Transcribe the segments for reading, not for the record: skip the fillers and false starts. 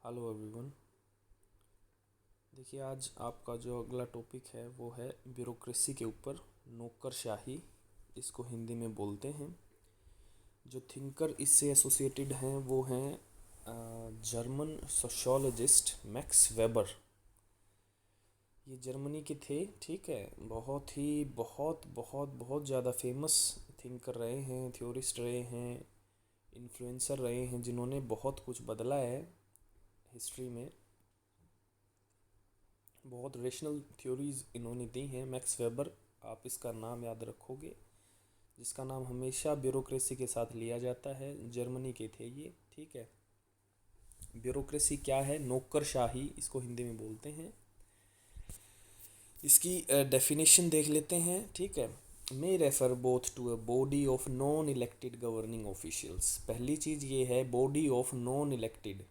Hello everyone. देखिए, आज आपका जो अगला टॉपिक है वो है ब्यूरोक्रेसी के ऊपर। नौकरशाही इसको हिंदी में बोलते हैं। जो थिंकर इससे एसोसिएटेड हैं वो हैं जर्मन सोशियोलॉजिस्ट मैक्स वेबर। ये जर्मनी के थे, ठीक है। बहुत ही बहुत बहुत बहुत ज़्यादा फेमस थिंकर रहे हैं, थ्योरिस्ट रहे हैं, इन्फ्लुएंसर रहे हैं, जिन्होंने बहुत कुछ बदला है हिस्ट्री में। बहुत रेशनल थ्योरीज इन्होंने दी हैं। मैक्स वेबर, आप इसका नाम याद रखोगे, जिसका नाम हमेशा ब्यूरोक्रेसी के साथ लिया जाता है। जर्मनी के थे ये, ठीक है। ब्यूरोक्रेसी क्या है? नौकरशाही इसको हिंदी में बोलते हैं। इसकी डेफिनेशन देख लेते हैं, ठीक है। May refer both to a body of non elected governing officials. पहली चीज़ ये है body of non elected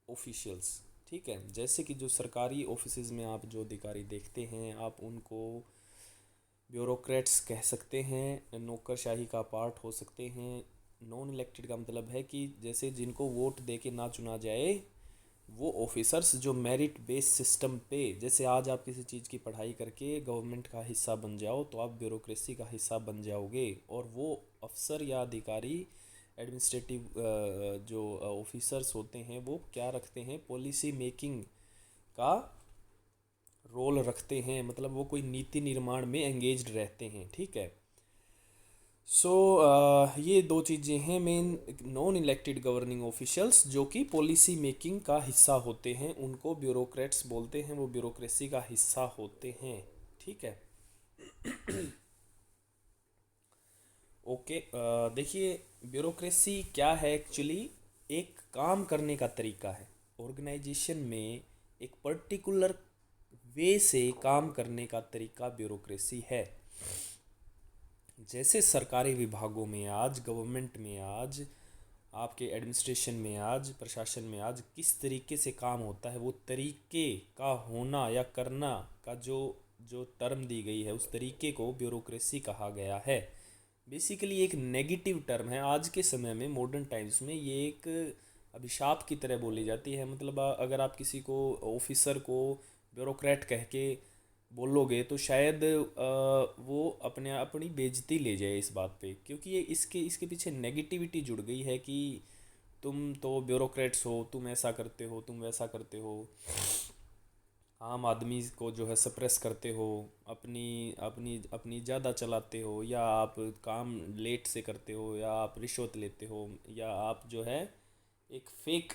officials, ठीक है। जैसे कि जो सरकारी ऑफिसेज में आप जो अधिकारी देखते हैं, आप उनको ब्यूरोक्रेट्स कह सकते हैं, नौकरशाही का पार्ट हो सकते हैं। नॉन इलेक्टेड का मतलब है कि जैसे जिनको वोट दे के ना चुना जाए, वो ऑफिसर्स जो मेरिट बेस सिस्टम पे, जैसे आज आप किसी चीज़ की पढ़ाई करके गवर्नमेंट का हिस्सा बन जाओ तो आप ब्यूरोक्रेसी का हिस्सा बन जाओगे। और वो अफसर या अधिकारी, एडमिनिस्ट्रेटिव जो ऑफिसर्स होते हैं, वो क्या रखते हैं? पॉलिसी मेकिंग का रोल रखते हैं। मतलब वो कोई नीति निर्माण में एंगेज्ड रहते हैं, ठीक है। सो ये दो चीज़ें हैं main. Non elected governing officials जो कि पॉलिसी मेकिंग का हिस्सा होते हैं, उनको ब्यूरोक्रेट्स बोलते हैं। वो ब्यूरोक्रेसी का हिस्सा होते हैं, ठीक है। ओके, देखिए, ब्यूरोक्रेसी क्या है एक्चुअली? एक काम करने का तरीका है। ऑर्गेनाइजेशन में एक पर्टिकुलर वे से काम करने का तरीका ब्यूरोक्रेसी है। जैसे सरकारी विभागों में आज, गवर्नमेंट में आज, आपके एडमिनिस्ट्रेशन में आज, प्रशासन में आज किस तरीके से काम होता है, वो तरीके का होना या करना का जो जो टर्म दी गई है, उस तरीके को ब्यूरोक्रेसी कहा गया है। बेसिकली एक नेगेटिव टर्म है। आज के समय में, मॉडर्न टाइम्स में, ये एक अभिशाप की तरह बोली जाती है। मतलब अगर आप किसी को, ऑफिसर को, ब्यूरोक्रेट कह के बोलोगे तो शायद वो अपनी बेइज्जती ले जाए इस बात पे, क्योंकि ये इसके इसके पीछे नेगेटिविटी जुड़ गई है कि तुम तो ब्यूरोक्रेट्स हो, तुम ऐसा करते हो, तुम वैसा करते हो, आम आदमी को जो है सप्रेस करते हो, अपनी अपनी अपनी ज़्यादा चलाते हो, या आप काम लेट से करते हो, या आप रिश्वत लेते हो, या आप जो है एक फेक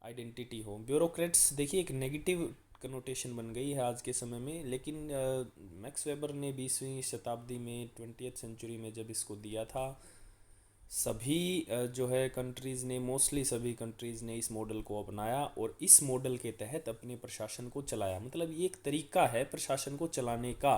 आइडेंटिटी हो। ब्यूरोक्रेट्स देखिए एक नेगेटिव कनोटेशन बन गई है आज के समय में। लेकिन मैक्स वेबर ने 20वीं शताब्दी में, 20th सेंचुरी में जब इसको दिया था, सभी जो है कंट्रीज़ ने, मोस्टली सभी कंट्रीज़ ने इस मॉडल को अपनाया और इस मॉडल के तहत अपने प्रशासन को चलाया। मतलब ये एक तरीका है प्रशासन को चलाने का।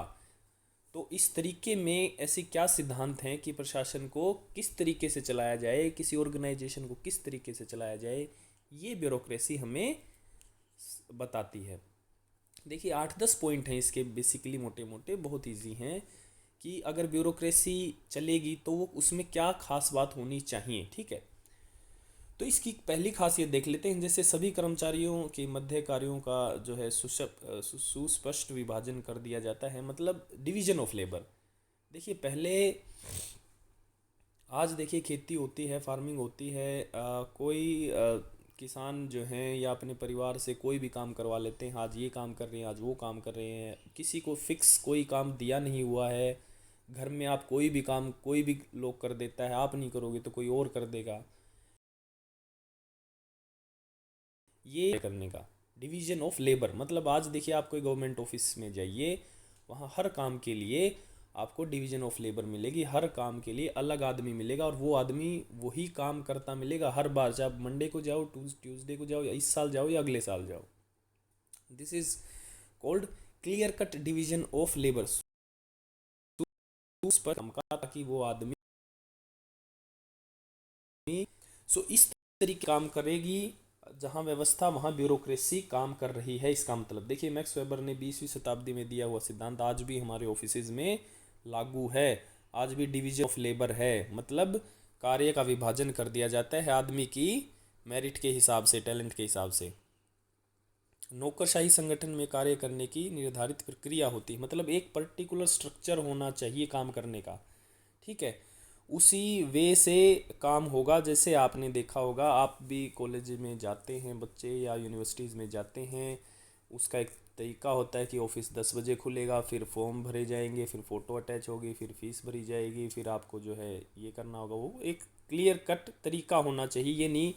तो इस तरीके में ऐसे क्या सिद्धांत हैं कि प्रशासन को किस तरीके से चलाया जाए, किसी ऑर्गेनाइजेशन को किस तरीके से चलाया जाए, ये ब्यूरोक्रेसी हमें बताती है। देखिए 8-10 पॉइंट हैं इसके, बेसिकली मोटे मोटे, बहुत इजी हैं कि अगर ब्यूरोक्रेसी चलेगी तो वो उसमें क्या खास बात होनी चाहिए, ठीक है। तो इसकी पहली खासियत देख लेते हैं। जैसे सभी कर्मचारियों के मध्य कार्यों का जो है सुस्पष्ट विभाजन कर दिया जाता है, मतलब डिवीजन ऑफ लेबर। देखिए पहले, आज देखिए खेती होती है, फार्मिंग होती है, कोई किसान जो हैं या अपने परिवार से कोई भी काम करवा लेते हैं। आज ये काम कर रहे हैं, आज वो काम कर रहे हैं, किसी को फिक्स कोई काम दिया नहीं हुआ है। घर में आप कोई भी काम कोई भी लोग कर देता है, आप नहीं करोगे तो कोई और कर देगा। ये करने का डिवीजन ऑफ लेबर, मतलब आज देखिए आप कोई गवर्नमेंट ऑफिस में जाइए, वहाँ हर काम के लिए आपको डिवीजन ऑफ लेबर मिलेगी। हर काम के लिए अलग आदमी मिलेगा और वो आदमी वही काम करता मिलेगा हर बार, चाहे आप मंडे को जाओ, ट्यूसडे को जाओ, या इस साल जाओ या अगले साल जाओ। This is called clear cut division of labour. उस पर काम का, ताकि वो आदमी सो इस तरीके काम करेगी। जहाँ व्यवस्था वहाँ ब्यूरोक्रेसी काम कर रही है। इसका मतलब देखिए मैक्स वेबर ने 20वीं शताब्दी में दिया हुआ सिद्धांत आज भी हमारे ऑफिसेज में लागू है। आज भी डिवीजन ऑफ लेबर है, मतलब कार्य का विभाजन कर दिया जाता है आदमी की मेरिट के हिसाब से, टैलेंट के हिसाब से। नौकरशाही संगठन में कार्य करने की निर्धारित प्रक्रिया होती है, मतलब एक पर्टिकुलर स्ट्रक्चर होना चाहिए काम करने का। ठीक है, उसी वे से काम होगा। जैसे आपने देखा होगा, आप भी कॉलेज में जाते हैं बच्चे या यूनिवर्सिटीज़ में जाते हैं, उसका एक तरीका होता है कि ऑफिस 10 बजे खुलेगा, फिर फॉर्म भरे जाएंगे, फिर फ़ोटो अटैच होगी, फिर फीस भरी जाएगी, फिर आपको जो है ये करना होगा। वो एक क्लियर कट तरीका होना चाहिए। ये नहीं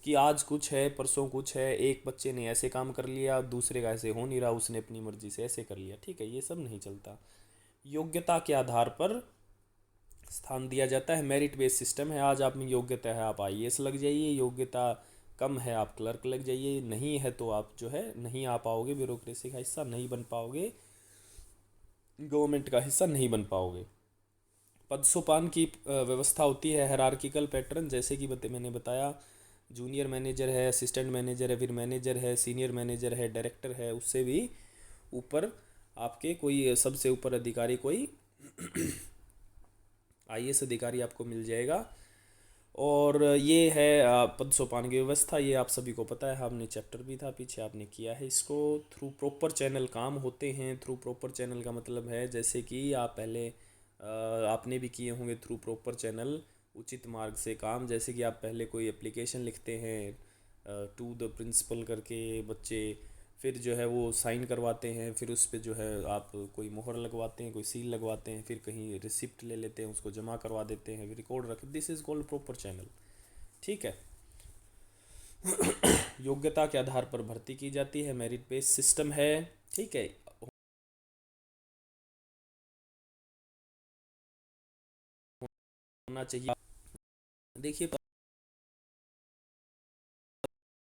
कि आज कुछ है परसों कुछ है, एक बच्चे ने ऐसे काम कर लिया, दूसरे का ऐसे हो नहीं रहा, उसने अपनी मर्जी से ऐसे कर लिया। ठीक है, ये सब नहीं चलता। योग्यता के आधार पर स्थान दिया जाता है, मेरिट बेस्ड सिस्टम है। आज आप में योग्यता है, आप आईएएस लग जाइए, योग्यता कम है आप क्लर्क लग जाइए, नहीं है तो आप जो है नहीं आ पाओगे, ब्यूरोक्रेसी का हिस्सा नहीं बन पाओगे, गवर्नमेंट का हिस्सा नहीं बन पाओगे। पद सोपान की व्यवस्था होती है, हायरार्किकल पैटर्न, जैसे कि मैंने बताया, जूनियर मैनेजर है, असिस्टेंट मैनेजर है, फिर मैनेजर है, सीनियर मैनेजर है, डायरेक्टर है, उससे भी ऊपर आपके कोई सबसे ऊपर अधिकारी कोई आईएएस अधिकारी आपको मिल जाएगा। और ये है पद सोपान की व्यवस्था, ये आप सभी को पता है, आपने चैप्टर भी था पीछे, आपने किया है इसको। थ्रू प्रॉपर चैनल काम होते हैं। थ्रू प्रॉपर चैनल का मतलब है जैसे कि आप पहले आपने भी किए होंगे थ्रू प्रॉपर चैनल, उचित मार्ग से काम। जैसे कि आप पहले कोई एप्लीकेशन लिखते हैं टू द प्रिंसिपल करके बच्चे, फिर जो है वो साइन करवाते हैं, फिर उस पर जो है आप कोई मोहर लगवाते हैं, कोई सील लगवाते हैं, फिर कहीं रिसिप्ट ले लेते हैं, उसको जमा करवा देते हैं, फिर रिकॉर्ड रख, this is called proper channel. ठीक है। योग्यता के आधार पर भर्ती की जाती है, मेरिट बेस्ड सिस्टम है। ठीक है, होना चाहिए। देखिए,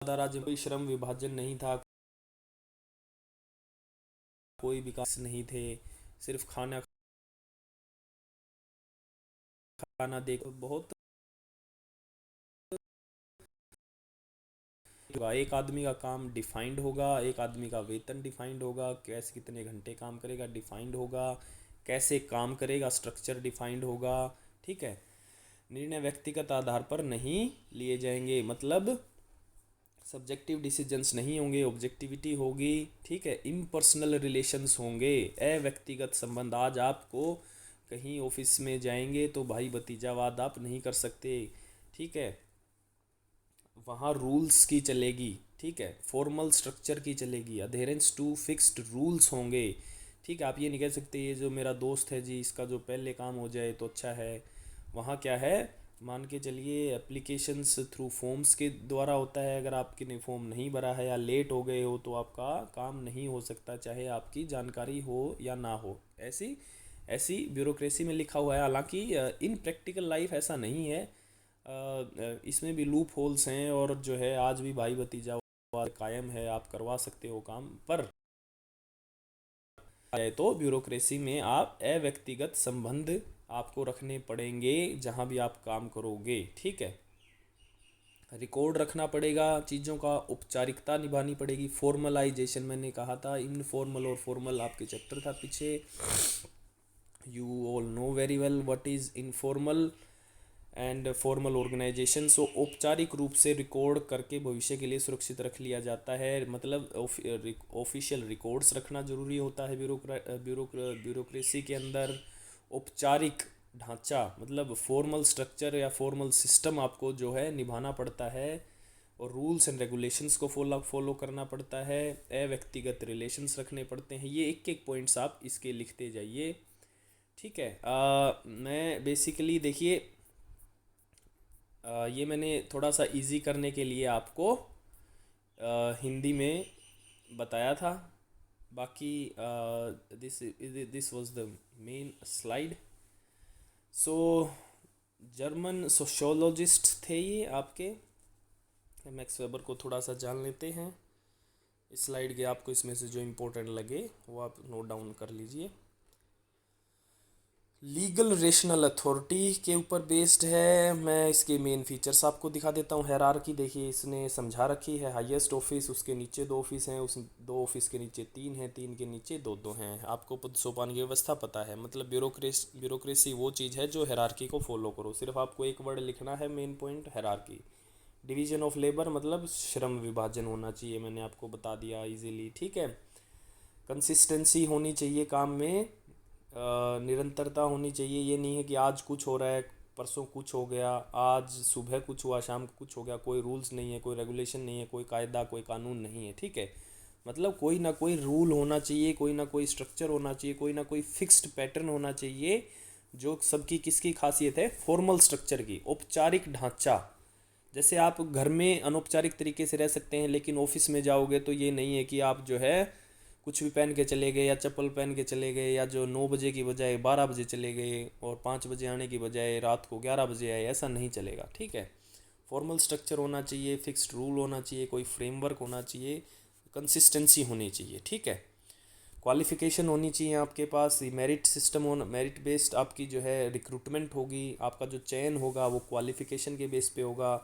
राज्य में कोई श्रम विभाजन नहीं था, कोई विकास नहीं थे, सिर्फ खाना खाना देखो बहुत। एक आदमी का काम डिफाइंड होगा, एक आदमी का वेतन डिफाइंड होगा, कैसे कितने घंटे काम करेगा डिफाइंड होगा, कैसे काम करेगा स्ट्रक्चर डिफाइंड होगा। ठीक है, निर्णय व्यक्तिगत आधार पर नहीं लिए जाएंगे, मतलब सब्जेक्टिव डिसीजंस नहीं होंगे, ऑब्जेक्टिविटी होगी। ठीक है, इम्पर्सनल रिलेशंस होंगे, अव्यक्तिगत संबंध। आज आपको कहीं ऑफिस में जाएंगे तो भाई भतीजावाद आप नहीं कर सकते। ठीक है, वहाँ रूल्स की चलेगी। ठीक है, फॉर्मल स्ट्रक्चर की चलेगी, अधेरेंस टू फिक्स्ड रूल्स होंगे। ठीक है, आप ये नहीं कह सकते ये जो मेरा दोस्त है जी इसका जो पहले काम हो जाए तो अच्छा है। वहाँ क्या है, मान के चलिए एप्लीकेशंस थ्रू फॉर्म्स के द्वारा होता है। अगर आपके ने फॉर्म नहीं भरा है या लेट हो गए हो तो आपका काम नहीं हो सकता, चाहे आपकी जानकारी हो या ना हो। ऐसी ऐसी ब्यूरोक्रेसी में लिखा हुआ है। हालांकि इन प्रैक्टिकल लाइफ ऐसा नहीं है, इसमें भी लूप होल्स हैं, और जो है आज भी भाई भतीजा कायम है, आप करवा सकते हो काम। पर है तो ब्यूरोक्रेसी में आप अव्यक्तिगत संबंध आपको रखने पड़ेंगे जहां भी आप काम करोगे। ठीक है, रिकॉर्ड रखना पड़ेगा चीज़ों का, औपचारिकता निभानी पड़ेगी, फॉर्मलाइजेशन मैंने कहा था, इनफॉर्मल और फॉर्मल आपके चैप्टर था पीछे। You all know very well what is informal and formal organisation. So औपचारिक रूप से रिकॉर्ड करके भविष्य के लिए सुरक्षित रख लिया जाता है, मतलब ऑफिशियल रिकॉर्ड्स रखना जरूरी होता है ब्यूरोक्रेसी के अंदर। औपचारिक ढांचा मतलब फॉर्मल स्ट्रक्चर या फॉर्मल सिस्टम आपको जो है निभाना पड़ता है, और रूल्स एंड रेगुलेशंस को फॉलो करना पड़ता है, अव्यक्तिगत रिलेशंस रखने पड़ते हैं। ये एक एक पॉइंट्स आप इसके लिखते जाइए। ठीक है, मैं बेसिकली देखिए ये मैंने थोड़ा सा इजी करने के लिए आपको हिंदी में बताया था। बाकी this this was the main slide. So German sociologist थे ये आपके, मैक्स वेबर को थोड़ा सा जान लेते हैं। इस स्लाइड के आपको इसमें से जो इम्पोर्टेंट लगे वो आप नोट डाउन कर लीजिए। लीगल रेशनल अथॉरिटी के ऊपर बेस्ड है। मैं इसके मेन फीचर्स आपको दिखा देता हूँ। हायरार्की देखिए इसने समझा रखी है, हाईएस्ट ऑफिस, उसके नीचे 2 ऑफिस हैं, उस 2 ऑफिस के नीचे 3 हैं, 3 के नीचे 2 हैं। आपको पद सोपान की व्यवस्था पता है, मतलब ब्यूरोक्रेसी वो चीज़ है जो हायरार्की को फॉलो करो। सिर्फ आपको एक वर्ड लिखना है, main point hierarchy. Division of labour मतलब श्रम विभाजन होना चाहिए, मैंने आपको बता दिया इजीली, ठीक है। कंसिस्टेंसी होनी चाहिए काम में, निरंतरता होनी चाहिए। ये नहीं है कि आज कुछ हो रहा है परसों कुछ हो गया, आज सुबह कुछ हुआ शाम को कुछ हो गया, कोई रूल्स नहीं है, कोई रेगुलेशन नहीं है, कोई कायदा कोई कानून नहीं है, ठीक है। मतलब कोई ना कोई रूल होना चाहिए, कोई ना कोई स्ट्रक्चर होना चाहिए, कोई ना कोई फिक्स्ड पैटर्न होना चाहिए। जो सबकी किसकी खासियत है, फॉर्मल स्ट्रक्चर की, औपचारिक ढांचा। जैसे आप घर में अनौपचारिक तरीके से रह सकते हैं, लेकिन ऑफिस में जाओगे तो ये नहीं है कि आप जो है कुछ भी पहन के चले गए या चप्पल पहन के चले गए, या जो 9 बजे की बजाय 12 बजे चले गए और 5 बजे आने की बजाय रात को 11 बजे आए, ऐसा नहीं चलेगा, ठीक है। फॉर्मल स्ट्रक्चर होना चाहिए, फिक्स्ड रूल होना चाहिए, कोई फ्रेमवर्क होना चाहिए, कंसिस्टेंसी होनी चाहिए, ठीक है। क्वालिफिकेशन होनी चाहिए आपके पास, मेरिट सिस्टम होना, मेरिट बेस्ड आपकी जो है रिक्रूटमेंट होगी, आपका जो चयन होगा वो क्वालिफिकेशन के बेस पे होगा,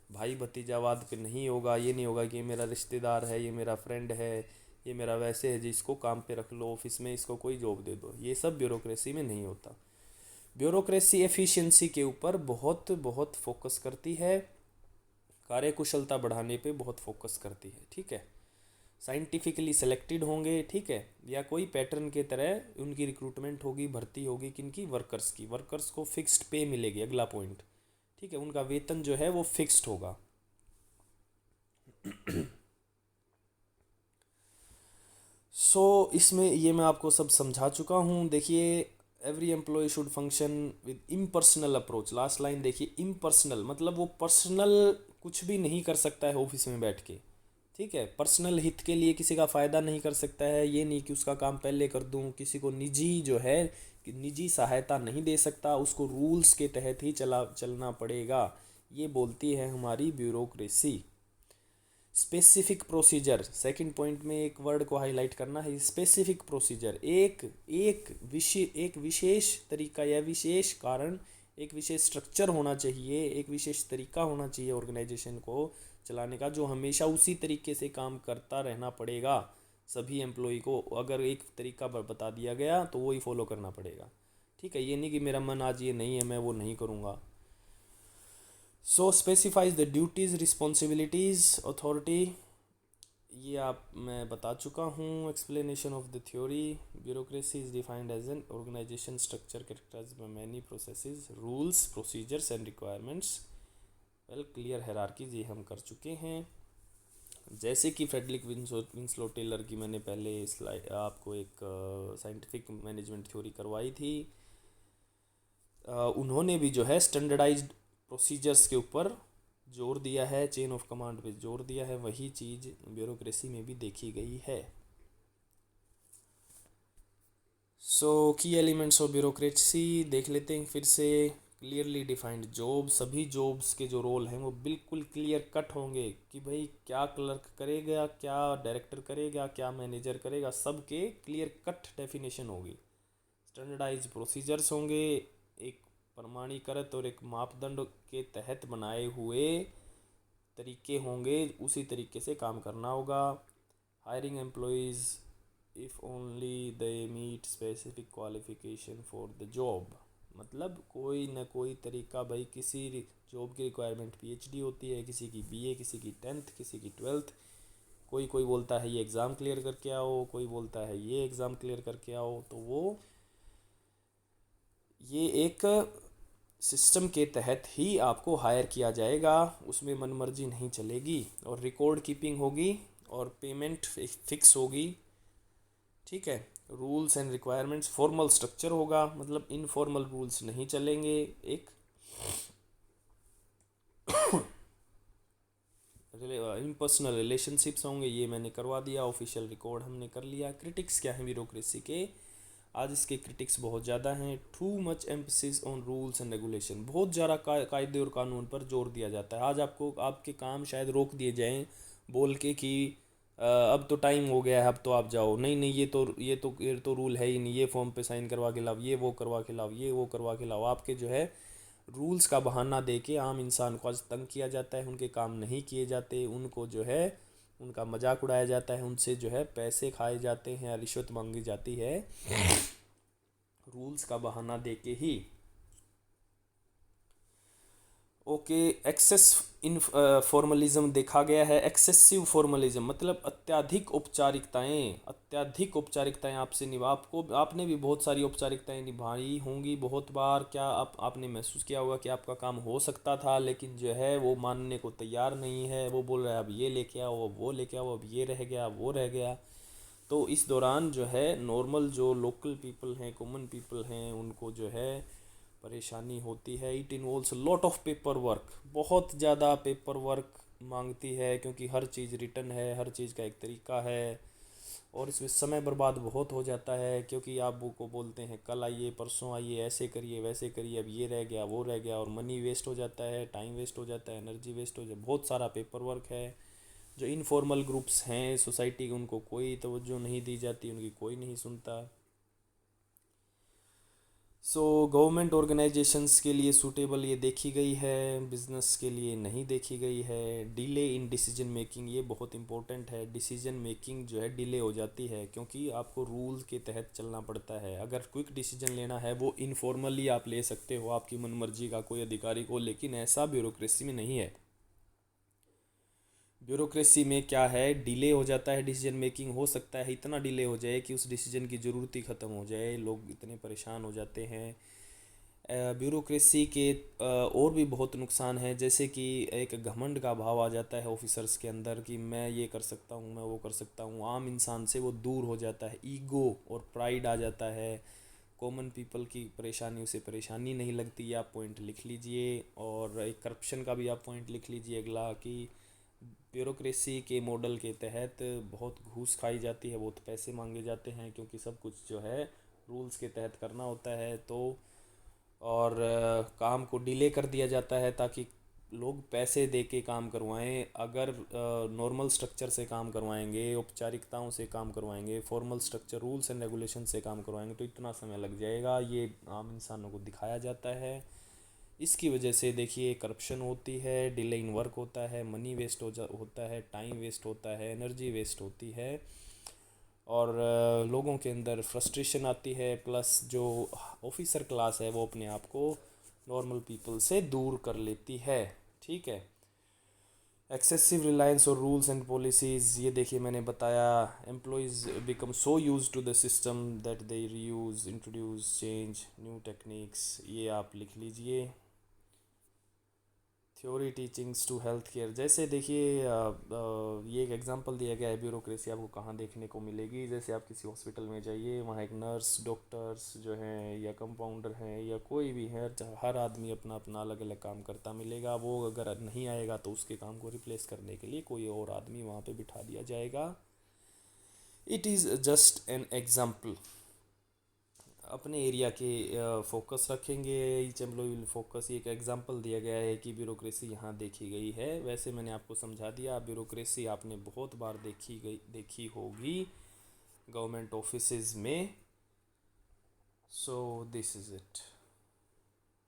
भाई भतीजावाद पे नहीं होगा। ये नहीं होगा कि ये मेरा रिश्तेदार है, ये मेरा फ्रेंड है, ये मेरा वैसे है जी, इसको काम पे रख लो ऑफिस में, इसको कोई जॉब दे दो। ये सब ब्यूरोक्रेसी में नहीं होता। ब्यूरोक्रेसी एफिशिएंसी के ऊपर बहुत बहुत फोकस करती है, कार्यकुशलता बढ़ाने पे बहुत फोकस करती है, ठीक है। साइंटिफिकली सेलेक्टेड होंगे, ठीक है, या कोई पैटर्न के तरह उनकी रिक्रूटमेंट होगी, भर्ती होगी, किनकी, वर्कर्स की। वर्कर्स को फिक्स्ड पे मिलेगी, अगला पॉइंट, ठीक है, उनका वेतन जो है वो फिक्स्ड होगा। इसमें ये मैं आपको सब समझा चुका हूँ। देखिए, every employ should function with impersonal approach. Last line देखिए, इम्पर्सनल मतलब वो पर्सनल कुछ भी नहीं कर सकता है ऑफिस में बैठ के, ठीक है। पर्सनल हित के लिए किसी का फ़ायदा नहीं कर सकता है, ये नहीं कि उसका काम पहले कर दूं। किसी को निजी जो है कि निजी सहायता नहीं दे सकता, उसको रूल्स के तहत ही चलना पड़ेगा। ये बोलती है हमारी bureaucracy. Specific procedure, second point में एक वर्ड को हाईलाइट करना है, स्पेसिफिक प्रोसीजर। एक विशेष तरीका या विशेष कारण, एक विशेष स्ट्रक्चर होना चाहिए, एक विशेष तरीका होना चाहिए ऑर्गेनाइजेशन को चलाने का, जो हमेशा उसी तरीके से काम करता रहना पड़ेगा सभी एम्प्लॉय को। अगर एक तरीका बता दिया गया तो वो ही फॉलो करना पड़ेगा, ठीक है। ये नहीं कि मेरा मन आज ये नहीं है मैं वो नहीं करूँगा। So specifies the duties, responsibilities, authority, ये आप मैं बता चुका हूँ। Explanation of the theory, bureaucracy is defined as an organisation structure characterised by many processes, rules, procedures and requirements. Well, clear hierarchies ये हम कर चुके हैं। जैसे कि फ्रेडरिक विंसलो टेलर की मैंने पहले स्लाइड आपको एक साइंटिफिक मैनेजमेंट थ्योरी करवाई थी, उन्होंने भी जो है स्टैंडर्डाइज्ड प्रोसीजर्स के ऊपर जोर दिया है, चेन ऑफ कमांड पे जोर दिया है। वही चीज़ ब्यूरोक्रेसी में भी देखी गई है। की एलिमेंट्स ऑफ ब्यूरोक्रेसी देख लेते हैं फिर से। क्लियरली डिफाइंड जॉब, सभी जॉब्स के जो रोल हैं वो बिल्कुल क्लियर कट होंगे कि भाई क्या क्लर्क करेगा, क्या डायरेक्टर करेगा, क्या मैनेजर करेगा, सब के क्लियर कट डेफिनेशन होगी। स्टैंडर्डाइज प्रोसीजर्स होंगे, एक प्रमाणीकृत और एक मापदंड के तहत बनाए हुए तरीके होंगे, उसी तरीके से काम करना होगा। Hiring employees if only they meet specific qualification for the job, मतलब कोई ना कोई तरीका, भाई किसी जॉब की रिक्वायरमेंट पीएचडी होती है, किसी की बीए, किसी की 10th, किसी की 12th। कोई बोलता है ये एग्ज़ाम क्लियर करके आओ, कोई बोलता है ये एग्ज़ाम क्लियर करके आओ। तो वो ये एक सिस्टम के तहत ही आपको हायर किया जाएगा, उसमें मनमर्जी नहीं चलेगी, और रिकॉर्ड कीपिंग होगी और पेमेंट फिक्स होगी, ठीक है। Rules and requirements, formal structure होगा, मतलब इनफॉर्मल रूल्स नहीं चलेंगे। एक इम्पर्सनल रिलेशनशिप्स होंगे, ये मैंने करवा दिया। ऑफिशियल रिकॉर्ड हमने कर लिया। क्रिटिक्स क्या हैं ब्यूरोक्रेसी के, आज इसके क्रिटिक्स बहुत ज़्यादा हैं। Too much emphasis on rules and regulation, बहुत ज़्यादा कायदे और कानून पर जोर दिया जाता है। आज आपको आपके काम शायद रोक दिए जाएं बोल के कि अब तो टाइम हो गया है, अब तो आप जाओ। नहीं नहीं, ये तो रूल है ही नहीं, ये फॉर्म पे साइन करवा के लाओ, ये वो करवा के लाओ, ये वो करवा के लाओ। आपके जो है रूल्स का बहाना दे के आम इंसान को आज तंग किया जाता है, उनके काम नहीं किए जाते, उनको जो है उनका मजाक उड़ाया जाता है, उनसे जो है पैसे खाए जाते हैं, रिश्वत मांगी जाती है, रूल्स का बहाना दे के ही। ओके, एक्सेस इन फॉर्मलिज्म देखा गया है। एक्सेसिव फॉर्मलिज्म मतलब अत्याधिक औपचारिकताएं, अत्याधिक औपचारिकताएं आपसे निभा आपको आपने भी बहुत सारी औपचारिकताएं निभाई होंगी बहुत बार। क्या आपने महसूस किया होगा कि आपका काम हो सकता था, लेकिन जो है वो मानने को तैयार नहीं है, वो बोल रहा है अब ये लेके आओ, अब वो लेके आओ, अब ये रह गया, अब वो रह गया। तो इस दौरान जो है नॉर्मल जो लोकल पीपल हैं, कॉमन पीपल हैं, उनको जो है परेशानी होती है। It involves lot of paper work, बहुत ज़्यादा पेपर वर्क मांगती है, क्योंकि हर चीज़ रिटर्न है, हर चीज़ का एक तरीका है। और इसमें समय बर्बाद बहुत हो जाता है, क्योंकि आप वो को बोलते हैं कल आइए, परसों आइए, ऐसे करिए, वैसे करिए, अब ये रह गया, वो रह गया, और मनी वेस्ट हो जाता है, टाइम वेस्ट हो जाता है, एनर्जी वेस्ट हो जाता है, बहुत सारा पेपर वर्क है। जो इनफॉर्मल ग्रुप्स हैं सोसाइटी के, उनको कोई तवज्जो नहीं दी जाती, उनकी कोई नहीं सुनता। सो गवर्नमेंट ऑर्गेनाइजेशंस के लिए सूटेबल ये देखी गई है, बिजनेस के लिए नहीं देखी गई है। डिले इन डिसीजन मेकिंग, ये बहुत इंपॉर्टेंट है। डिसीजन मेकिंग जो है डिले हो जाती है, क्योंकि आपको रूल के तहत चलना पड़ता है। अगर क्विक डिसीजन लेना है वो इनफॉर्मली आप ले सकते हो, आपकी मनमर्जी का कोई अधिकारी को, लेकिन ऐसा ब्यूरोक्रेसी में नहीं है। ब्यूरोक्रेसी में क्या है, डिले हो जाता है डिसीजन मेकिंग। हो सकता है इतना डिले हो जाए कि उस डिसीजन की ज़रूरत ही ख़त्म हो जाए, लोग इतने परेशान हो जाते हैं। ब्यूरोक्रेसी के और भी बहुत नुकसान हैं, जैसे कि एक घमंड का भाव आ जाता है ऑफिसर्स के अंदर कि मैं ये कर सकता हूँ, मैं वो कर सकता हूँ। आम इंसान से वो दूर हो जाता है, ईगो और प्राइड आ जाता है। कॉमन पीपल की परेशानी उसे परेशानी नहीं लगती, ये आप पॉइंट लिख लीजिए। और एक करप्शन का भी आप पॉइंट लिख लीजिए अगला, कि ब्यूरोक्रेसी के मॉडल के तहत बहुत घूस खाई जाती है, बहुत पैसे मांगे जाते हैं, क्योंकि सब कुछ जो है रूल्स के तहत करना होता है। तो और काम को डिले कर दिया जाता है ताकि लोग पैसे दे के काम करवाएं। अगर नॉर्मल स्ट्रक्चर से काम करवाएंगे, औपचारिकताओं से काम करवाएंगे, formal structure rules and regulation से काम करवाएंगे, तो इतना समय लग जाएगा, ये आम इंसानों को दिखाया जाता है। इसकी वजह से देखिए करप्शन होती है, डिले इन वर्क होता है, मनी वेस्ट होता है, टाइम वेस्ट होता है, एनर्जी वेस्ट होती है। और लोगों के अंदर फ्रस्ट्रेशन आती है। प्लस जो ऑफिसर क्लास है वो अपने आप को नॉर्मल पीपल से दूर कर लेती है। ठीक है। एक्सेसिव रिलायंस और रूल्स एंड पॉलिसीज़, ये देखिए मैंने बताया, employees become so used to the system that they reuse, introduce, change new techniques, ये आप लिख लीजिए। Theory teachings to health care, जैसे देखिए ये एक एग्जांपल दिया गया है। ब्यूरोक्रेसी आपको कहाँ देखने को मिलेगी, जैसे आप किसी हॉस्पिटल में जाइए, वहाँ एक नर्स, डॉक्टर्स जो हैं, या कंपाउंडर हैं, या कोई भी है, हर आदमी अपना अपना अलग अलग काम करता मिलेगा। वो अगर नहीं आएगा तो उसके काम को रिप्लेस करने के लिए कोई और आदमी वहाँ पे बिठा दिया जाएगा। It is just an example. अपने एरिया के फोकस रखेंगे, ईच एम्प्लॉय विल फोकस, ये एक एग्जांपल दिया गया है कि ब्यूरोक्रेसी यहाँ देखी गई है। वैसे मैंने आपको समझा दिया, ब्यूरोक्रेसी आपने बहुत बार देखी होगी गवर्नमेंट ऑफिसेज में। So this is it.